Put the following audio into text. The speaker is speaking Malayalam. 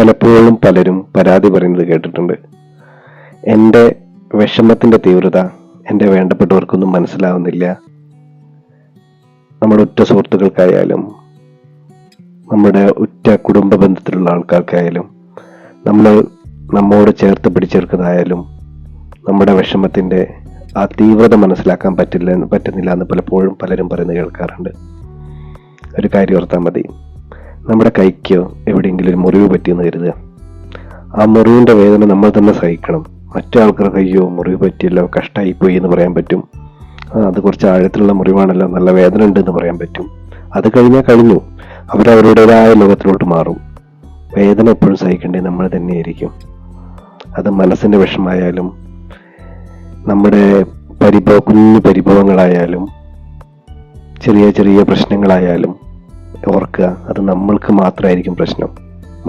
പലപ്പോഴും പലരും പരാതി പറയുന്നത് കേട്ടിട്ടുണ്ട്. എൻ്റെ വിഷമത്തിൻ്റെ തീവ്രത എൻ്റെ വേണ്ടപ്പെട്ടവർക്കൊന്നും മനസ്സിലാവുന്നില്ല. നമ്മുടെ ഉറ്റ സുഹൃത്തുക്കൾക്കായാലും നമ്മുടെ ഉറ്റ കുടുംബ ബന്ധത്തിലുള്ള ആൾക്കാർക്കായാലും നമ്മോട് ചേർത്ത് പിടിച്ചെടുക്കുന്നതായാലും നമ്മുടെ വിഷമത്തിൻ്റെ ആ തീവ്രത മനസ്സിലാക്കാൻ പറ്റുന്നില്ല എന്ന് പലപ്പോഴും പലരും പറയുന്നത് കേൾക്കാറുണ്ട്. ഒരു കാര്യം ഓർത്താൽ മതി. നമ്മുടെ കൈക്കോ എവിടെയെങ്കിലും ഒരു മുറിവ് പറ്റിയെന്ന് കരുതുക. ആ മുറിവിൻ്റെ വേദന നമ്മൾ തന്നെ സഹിക്കണം. മറ്റു ആൾക്കാർക്ക് അയ്യോ മുറിവ് പറ്റിയല്ലോ, കഷ്ടമായി പോയി എന്ന് പറയാൻ പറ്റും. അത് കുറച്ച് ആഴത്തിലുള്ള മുറിവാണല്ലോ, നല്ല വേദന ഉണ്ട് എന്ന് പറയാൻ പറ്റും. അത് കഴിഞ്ഞാൽ കഴിഞ്ഞു, അവരവരുടേതായ ലോകത്തിലോട്ട് മാറും. വേദന എപ്പോഴും സഹിക്കേണ്ടത് നമ്മൾ തന്നെയായിരിക്കും. അത് മനസ്സിൻ്റെ വിഷമായാലും നമ്മുടെ കുഞ്ഞു പരിഭവങ്ങളായാലും ചെറിയ ചെറിയ പ്രശ്നങ്ങളായാലും ഓർക്കുക, അത് നമ്മൾക്ക് മാത്രമായിരിക്കും പ്രശ്നം.